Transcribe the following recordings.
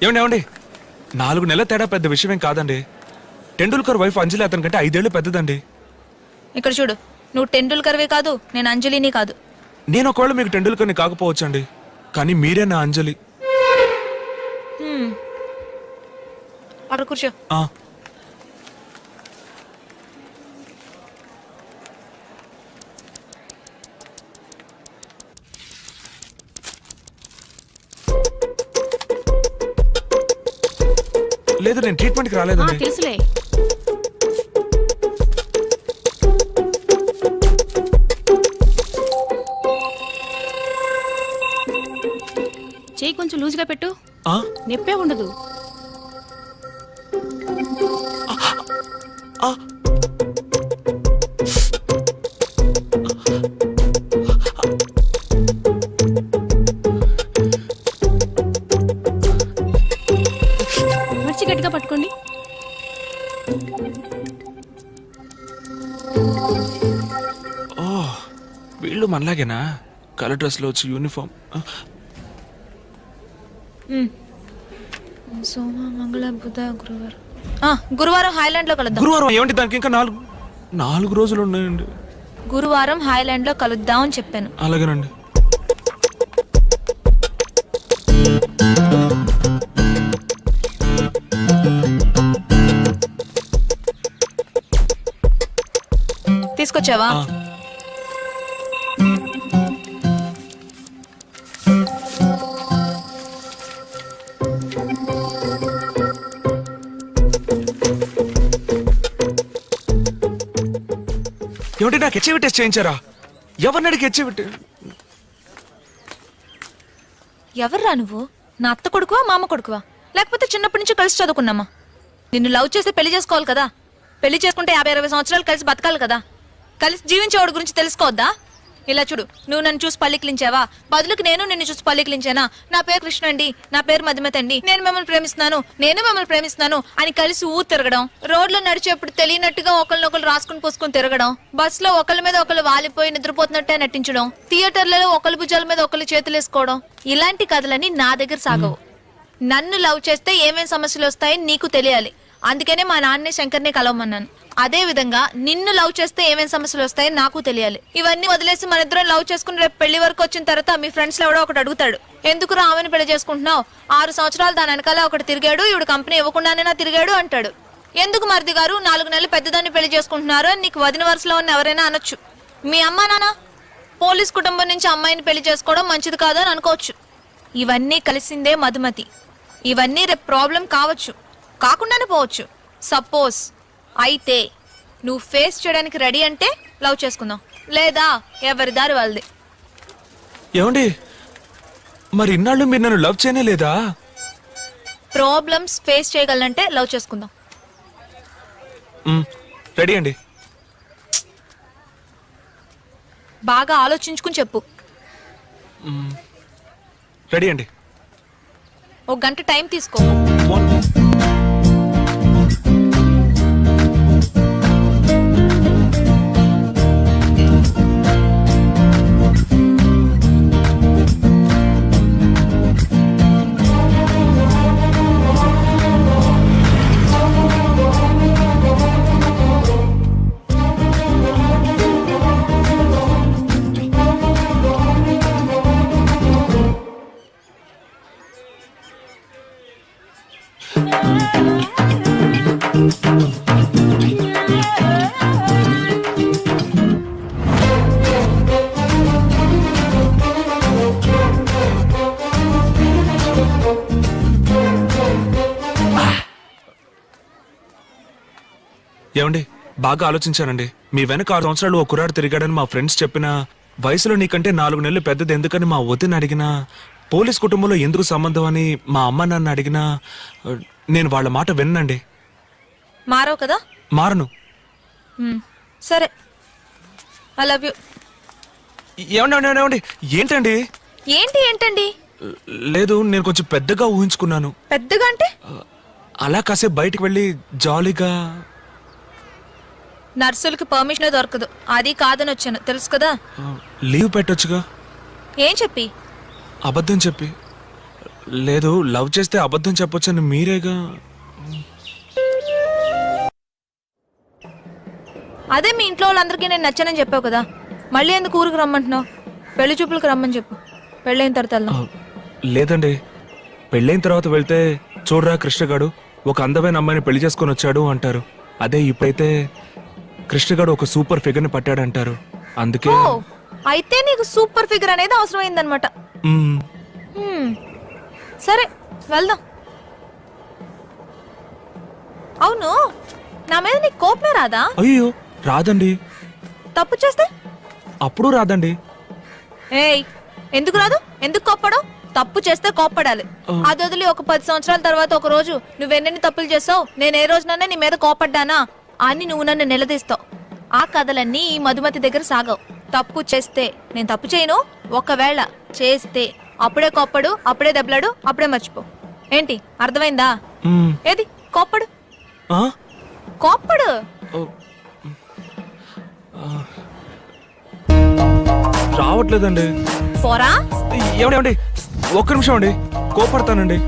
ఏమండి 4 నెలల తేడా పెద్ద విషయమేం కాదండి. టెండూల్కర్ వైఫ్ అంజలి అతని కంటే 5 ఏళ్ళు పెద్దదండి. ఇక్కడ చూడు, నువ్వు టెండూల్కర్వే కాదు, నేను అంజలిని కాదు. నేను ఒకవేళ మీకు టెండూల్కర్ని కాకపోవచ్చండి, కానీ మీరే నా అంజలి. అక్కడ కూర్చో. లేదు, నేను ట్రీట్మెంట్కి రాలేదండి. తెలుసులే. చెయ్యి కొంచెం లూజ్గా పెట్టు, నొప్పే ఉండదు. మర్చి గట్టిగా పట్టుకోండి. వీళ్ళు మనలాగేనా? కలర్ డ్రెస్లో వచ్చి యూనిఫామ్. సోమ మంగళ బుధ గురువారం. గురువారం హాయ్లాండ్ లో కలుద్దాం. గురువారం ఏమండి? దానికి ఇంకా 4 రోజులు ఉన్నాయండి. గురువారం హాయ్లాండ్ లో కలుద్దాం అని చెప్పాను. అలాగేనండి. తీసుకొచ్చావా? ఏమిటి, నాకు హెచ్ఐవి టెస్ట్ చేయించారా? ఎవరిని అడిగి హెచ్ఐవి? ఎవర్రా నువ్వు? నా అత్త కొడుకువా, మామ కొడుకువా, లేకపోతే చిన్నప్పటి నుంచి కలిసి చదువుకున్నామా? నిన్ను లవ్ చేసి పెళ్లి చేసుకోవాలి కదా. పెళ్లి చేసుకుంటే 50-60 సంవత్సరాలు కలిసి బతకాలి కదా. కలిసి జీవించేవాడి గురించి తెలుసుకోవద్దా? ఇలా చూడు, నువ్వు నన్ను చూసి పల్లికిలించావా? బదులుకి నేను నిన్ను చూసి పల్లికిలించానా? నా పేరు కృష్ణ అండి, నా పేరు మధుమతి అండి, నేను మిమ్మల్ని ప్రేమిస్తున్నాను, నేను మిమ్మల్ని ప్రేమిస్తున్నాను అని కలిసి ఊరు తిరగడం, రోడ్లో నడిచేప్పుడు తెలియనట్టుగా ఒకరినొకరు రాసుకుని పూసుకుని తిరగడం, బస్సులో ఒకళ్ళ మీద ఒకళ్ళు వాలిపోయి నిద్రపోతున్నట్టే నటించడం, థియేటర్లలో ఒకళ్ళ భుజాల మీద ఒకళ్ళు చేతులు వేసుకోవడం, ఇలాంటి కథలన్నీ నా దగ్గర సాగవు. నన్ను లవ్ చేస్తే ఏమేం సమస్యలు వస్తాయని నీకు తెలియాలి. అందుకనే మా నాన్నే శంకర్నే కలవమన్నాను. అదే విధంగా నిన్ను లవ్ చేస్తే ఏమేం సమస్యలు వస్తాయని నాకు తెలియాలి. ఇవన్నీ వదిలేసి మన ఇద్దరం లవ్ చేసుకుని రేపు పెళ్లి వరకు వచ్చిన తర్వాత మీ ఫ్రెండ్స్ లో ఎవడో ఒకటి అడుగుతాడు, ఎందుకు ఆమెను పెళ్లి చేసుకుంటున్నావు? 6 సంవత్సరాలు దాని వెనకాల ఒకటి తిరిగాడు, ఇవిడు కంపెనీ ఇవ్వకుండానే తిరిగాడు అంటాడు. ఎందుకు మరిది గారు 4 నెలలు పెద్దదాన్ని పెళ్లి చేసుకుంటున్నారు అని నీకు వదిన వరుసలో ఉన్న ఎవరైనా అనొచ్చు. మీ అమ్మా నాన్న పోలీస్ కుటుంబం నుంచి అమ్మాయిని పెళ్లి చేసుకోవడం మంచిది కాదు అని అనుకోవచ్చు. ఇవన్నీ కలిసిందే మధుమతి. ఇవన్నీ రేపు ప్రాబ్లం కావచ్చు, కాకుండానే పోవచ్చు. సపోజ్ అయితే నువ్వు ఫేస్ చేయడానికి రెడీ అంటే లవ్ చేసుకుందాం, లేదా ఎవరి దారి వాళ్ళది. ఏమండి, మరి ఇన్నాళ్ళు మీరు నన్ను లవ్ చేయనే లేదా? ప్రాబ్లమ్స్ ఫేస్ చేయగలంటే లవ్ చేసుకుందాం. రెడీ అండి. బాగా ఆలోచించుకుని చెప్పు. రెడీ అండి. 1 గంట టైం తీసుకో. ఏమండి, బాగా ఆలోచించానండి. మీ వెనక 6 సంవత్సరాలు ఓ కుర్రాడు తిరిగాడని మా ఫ్రెండ్స్ చెప్పిన, వయసులో నీకంటే 4 నెలలు పెద్దది ఎందుకని మా వదిన అడిగినా, పోలీస్ కుటుంబంలో ఎందుకు సంబంధం అని మా అమ్మ నాన్న అడిగినా నేను వాళ్ళ మాట విన్నండి. మారవు కదా? మారను. సరే, ఐ లవ్ యూ. ఏమండి ఏంటండి? ఏంటండి? లేదు, నేను కొంచెం పెద్దగా ఊహించుకున్నాను. పెద్దగా అంటే? అలా కాసేపు బయటికి వెళ్ళి జాలీగా. నర్సులకి పర్మిషన్ దొరకదు, అది కాదని వచ్చాను, తెలుసు కదా. లీవ్ పెట్టొచ్చుగా. ఏం చెప్పి? అబద్ధం చెప్పి. లేదు, లవ్ చేస్తే అబద్ధం చెప్పొచ్చని మీరేగా. అదే మీ ఇంట్లో వాళ్ళందరికీ నేను నచ్చానని చెప్పావు కదా, మళ్ళీ ఎందుకు ఊరికి రమ్మంటున్నావు? పెళ్లి చూపులకు రమ్మని చెప్పు, పెళ్ళైన తర్వాత వెళ్దాం. లేదండి, పెళ్ళైన తర్వాత వెళ్తే చూడరా కృష్ణగాడు ఒక అందమైన అమ్మాయిని పెళ్లి చేసుకొని వచ్చాడు అంటారు. అదే ఇప్పుడైతే కృష్ణగాడు ఒక సూపర్ ఫిగర్ ని పట్టాడంటారు. అందుకే ఓ, అయితే నీకు సూపర్ ఫిగర్ అనేది అవసరం అయిందనమాట. మ్మ్. సరే వెళ్దాం. అవును, నా మీద నీకు కోపమే రాదా? అయ్యో రాదండి. తప్పు చేస్తే? అప్పుడు రాదండి. ఏయ్, ఎందుకు రాదు? ఎందుకు కోప్పడం? తప్పు చేస్తే కోప్పడాలి. అది వదిలి ఒక 10 సంవత్సరాల తర్వాత ఒక రోజు నువ్వెన్నెన్ని తప్పులు చేసావు, నేను ఏ రోజునన్నా నీ మీద కోపడ్డానా అని నువ్వు నన్ను నిలదీస్తావు. ఆ కథలన్నీ ఈ మధుమతి దగ్గర సాగవు. తప్పు చేస్తే నేను తప్పు చేయను, ఒకవేళ చేస్తే అప్పుడే కోప్పడు, అప్పుడే దెబ్బలాడు, అప్పుడే మర్చిపో. ఏంటి అర్థమైందా? మ్మ్. ఏది కోప్పడు, ఆ? కోప్పడు. రావట్లేదండి. పోరా. ఏమండి ఒక్క నిమిషం అండి, కోపడతానండి.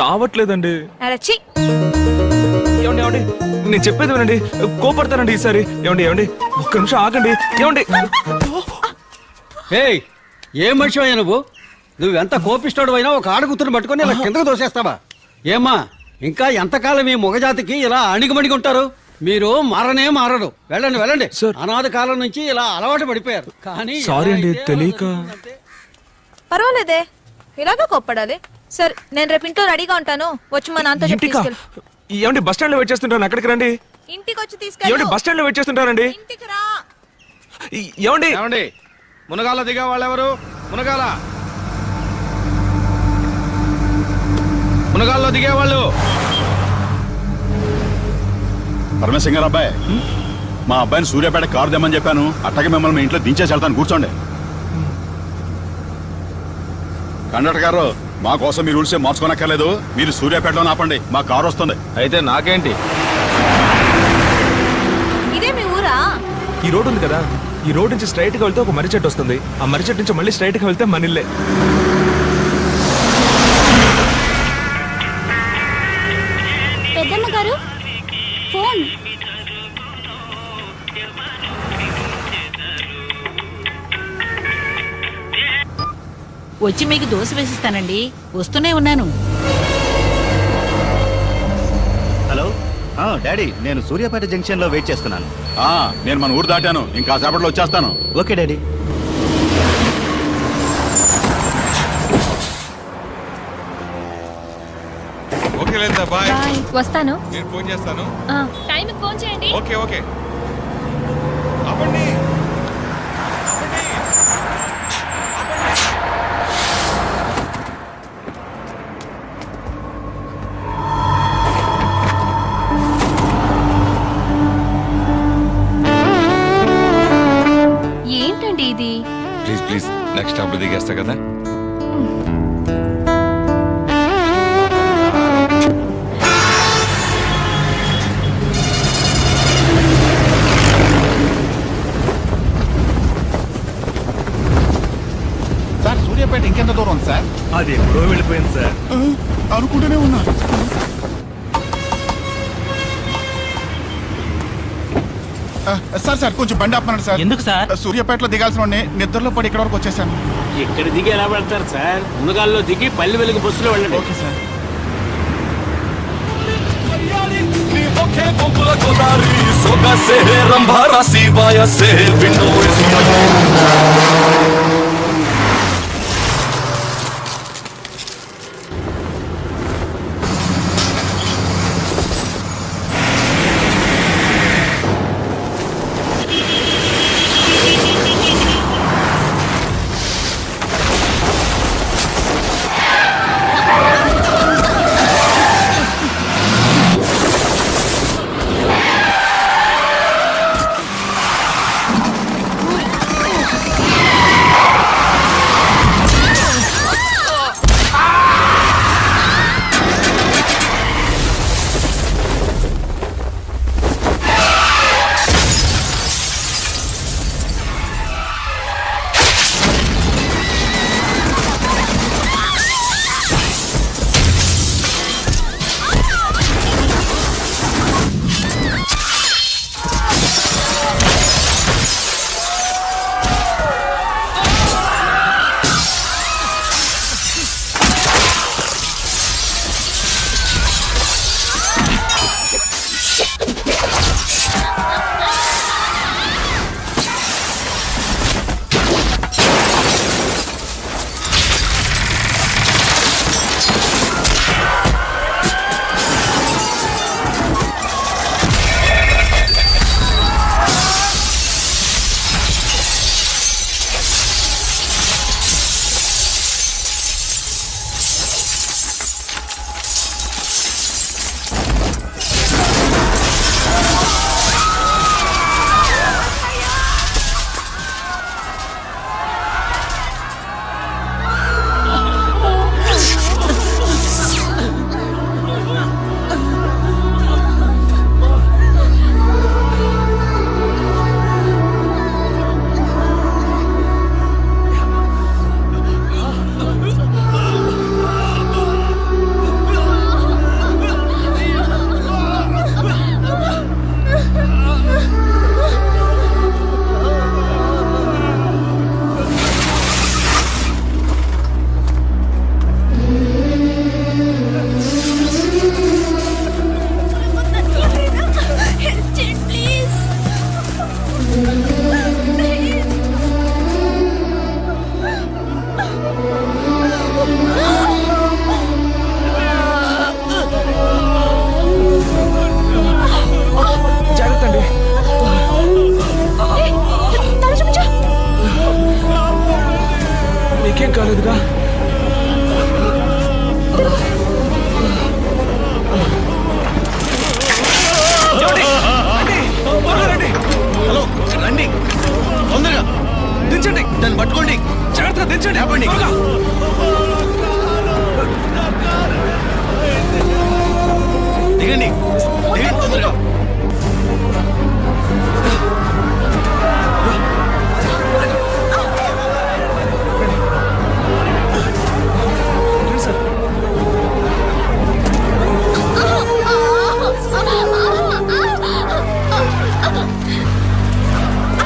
రావట్లేదండి. అరచి. ఏమండి ఏమండి నేను చెప్పేది వినండి, కోపడతానండి ఈసారి. ఏమండి ఏమండి ఒక్క నిమిషం ఆగండి. ఏమండి ఏయ్, ఏం మనిషి అయ్యా నువ్వెంత కోపిస్తాడు అయినా ఒక ఆడగుతుని పట్టుకొని ఇలా కిందకు దోసేస్తావా? ఏమ్మా, ఇంకా ఎంతకాలం ఈ మొగజాతికి ఇలా అణిగిమణిగి ఉంటారు? మీరు మారనే మారరు. వెళ్ళండి వెళ్ళండి. సార్. అనాథ కాలం నుంచి ఇలా అలవాటు పడిపోయారు. కానీ సారీ అండి, ఎలా అయితే తెలియక. అలా జరుగుతుందంటే- పర్వాలేదే, ఇలాగా కోప్పడాలి. సరే, నేను రేపు ఇంట్లో రెడీగా ఉంటాను, వచ్చి మా నాన్నతో చెప్పి ఇంటికా? తీసుకెళ్ళు. ఏమండి బస్ స్టాండ్ లో వెయిట్ చేస్తుంటాను, అక్కడికి రండి. ఇంటికి వచ్చి ఏమండి తీసుకెళ్ళు. బస్ స్టాండ్ లో వెయిట్ చేస్తుంటారండి. ఇంటికి రా. ఏమండి ఏమండి మునగాల దిగే వాళ్ళెవరు? మునగాల్లో దిగేవాళ్ళు. పరమేశ్వర గారు అబ్బాయి, మా అబ్బాయిని సూర్యాపేట కారు తెమ్మని చెప్పాను. అట్టగే మిమ్మల్ని మీ ఇంట్లో దించేసి వెళ్తాను, కూర్చోండి. కండక్టర్ గారు, మా కోసం మీ రూల్స్ ఏం మార్చుకోనక్కర్లేదు. మీరు సూర్యాపేటలో ఆపండి, మా కారు వస్తుంది. అయితే నాకేంటి? ఇదే మీ ఊరా? ఈ రోడ్ ఉంది కదా, ఈ రోడ్ నుంచి స్ట్రైట్ గా వెళ్తే ఒక మర్రి చెట్టు వస్తుంది. ఆ మర్రి చెట్టు నుంచి మళ్ళీ స్ట్రైట్ గా వెళ్తే మనిల్లే. పెద్దమ్మ గారు ఫోన్. వచ్చి మీకు దోశ వేసిస్తానండి, వస్తూనే ఉన్నాను. హలో డాడీ, నేను సూర్యాపేట జంక్షన్ లో వెయిట్ చేస్తున్నాను. నేను మన ఊరు దాటాను, ఇంకా సేపట్లో వచ్చేస్తాను. Okay daddy. ఓకే లేదా? బాయ్. వస్తాను. నేను ఫోన్ చేస్తాను. టైంకి ఫోన్ చేయండి. Okay okay. అవ్వండి. ఏంటండి ఇది? ప్లీజ్ ప్లీజ్, నెక్స్ట్ స్టాప్ లో దిగేస్తా కదా. సార్, సూర్యాపేట ఇంకెంత దూరం ఉంది సార్? అది ఎప్పుడో వెళ్ళిపోయింది సార్. అనుకుంటూనే ఉన్నా. సార్ కొంచెం బండి ఆపమన్నాడు సార్. ఎందుకు సార్? సూర్యాపేటలో దిగాల్సిన వాడిని నిద్రలో పడి ఇక్కడ వరకు వచ్చేసాను. ఇక్కడ దిగి ఎలా వెళ్తారు సార్? మునగాల్లో దిగి పల్లె వెలుగు బస్సులో వెళ్ళండి. Okay sir. ఏం కాలేదుగా? ఏమండి? రండి, త్వరగా రండి. హలో రండి తొందరగా దించండి, దాన్ని పట్టుకోండి. జాగ్రత్తగా దించండి. త్వరగా. దిగండి దిగండి తొందరగా. రండి సార్.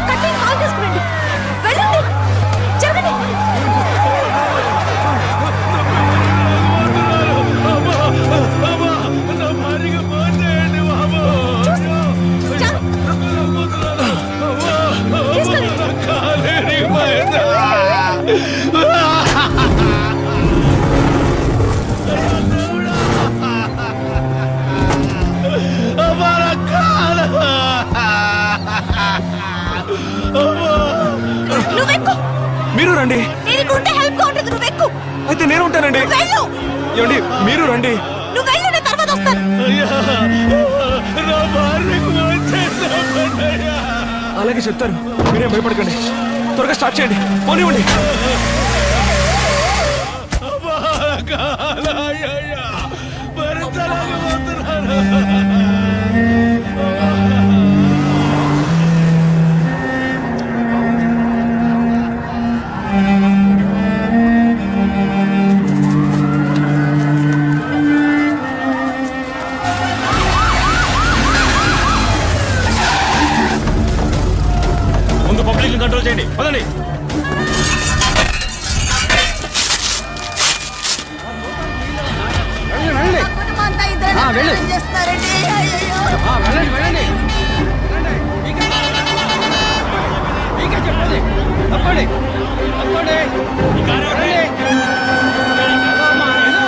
కట్టేయండి, కాల్ తీసుకురండి. వెళ్ళండి, జరగండి. నువ్వెక్కు. మీరు రండి. నేను ఇక్కడ ఉంటే హెల్ప్ గా ఉంటుంది. నువ్వెక్కు. అయితే నేను ఉంటానండి. వెళ్ళు. ఏమండి మీరు రండి. నువ్వు వెళ్ళు, నేను తర్వాత వస్తాను. అలాగే చెప్తారు, మీరేం భయపడకండి. త్వరగా స్టార్ట్ చేయండి, పోనివ్వండి. ముందు పబ్లిక్ కంట్రోల్ చేయండి, పదండి. వెళ్ళండి. వెళ్ళు. వెళ్ళండి వెళ్ళండి. మీకే చెప్పండి. తప్పండి తప్పండి. వెళ్ళండి. అమ్మా, వెళ్ళు.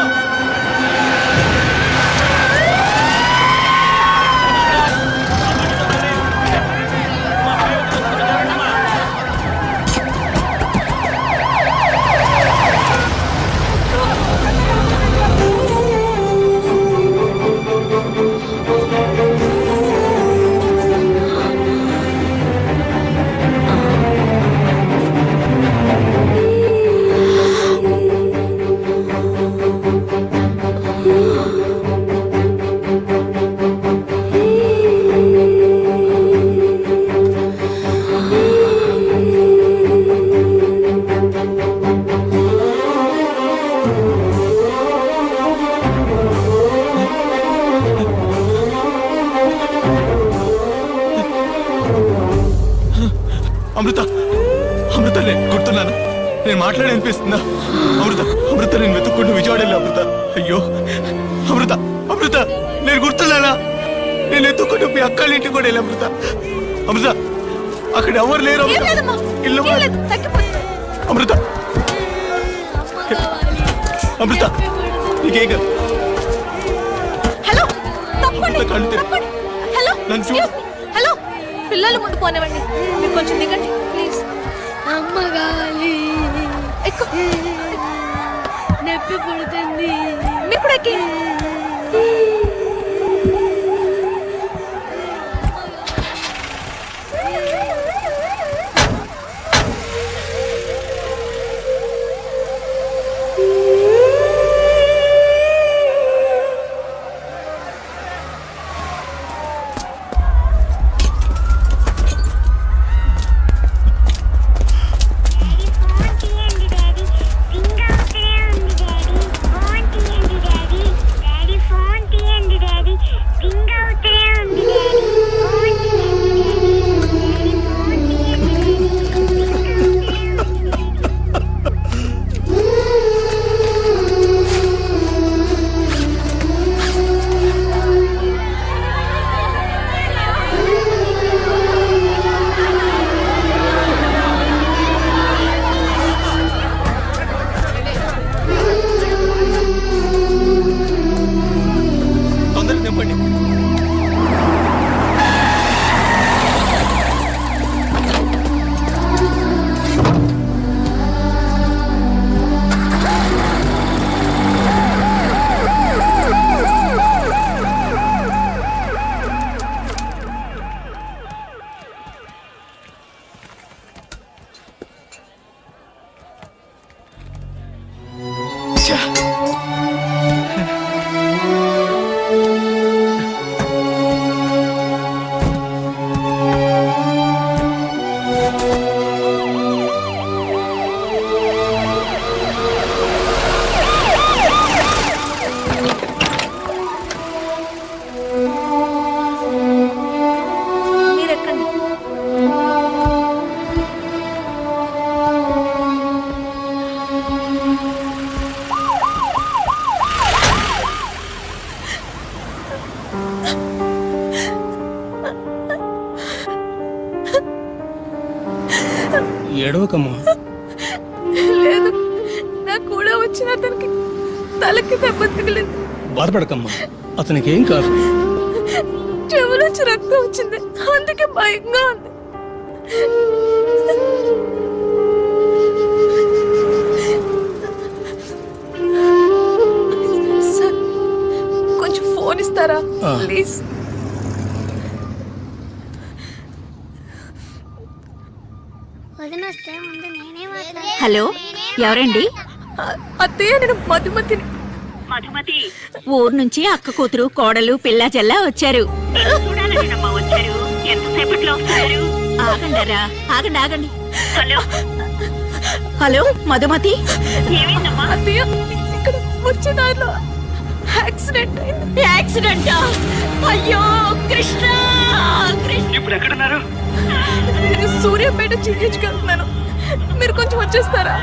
అమృత అమృత నేను గుర్తున్నాను. నేను మాట్లాడి అనిపిస్తుందా? అమృత అమృత నేను వెతుక్కుంటూ విజయవాడ వెళ్ళా. అమృత అయ్యో అమృత అమృత నేను గుర్తున్నానా? నేను ఎత్తుకుంటూ మీ అక్కల ఇంటికి కూడా వెళ్ళా. అమృత అమృత అక్కడ ఎవరు లేరు. ఏం అమృత లేదమ్మా, ఇల్లు ఏం లేదు, తగ్గిపోయింది. అమృత అమృత నీకేం కాదు. హలో, తప్పండి, ఇంత కళ్ళు తెరు. తప్పండి. హలో, నన్ను చూడు. excuse me. హలో, పిల్లలు ముందు పోనివ్వండి. మీరు కొంచెం దిగండి ప్లీజ్. అమ్మ కావాలి, ఎక్కు. నొప్పి పుడుతుంది. మీరు కూడా ఎక్కి. డాడీ అచ్చా. మీరు ఎక్కండి. ఏడవకమ్మా. లేదు, నా కూడా వచ్చిన అతనికి తలకి దెబ్బ తగిలింది. బాధపడకమ్మా, అతనికి ఏం కాదు. చెవులోంచి రక్తం వచ్చింది, అందుకే భయంగా ఉంది. సార్, కొంచెం ఫోన్ ఇస్తారా ప్లీజ్? వదినొస్తే ముందు నేనే మాట్లాడాలి. హలో, ఎవరండి? అత్తయ్య, నేను మధుమతిని. మధుమతి, ఊరు నుంచి అక్క కూతురు కోడలు పిల్ల జల్లా వచ్చారు. ఎంతసేపట్లో వస్తారు? ఆగండరా, ఆగండి ఆగండి. హలో హలో మధుమతి, అత్తయ్య, ఇక్కడ వచ్చే దారిలో యాక్సిడెంట్ అయింది. యాక్సిడెంటా? అయ్యో కృష్ణ, ఇప్పుడు ఎక్కడున్నారు? నేను సూర్యాపేట జీహెచ్కి వెళ్తున్నాను. మీరు కొంచెం వచ్చేస్తారా?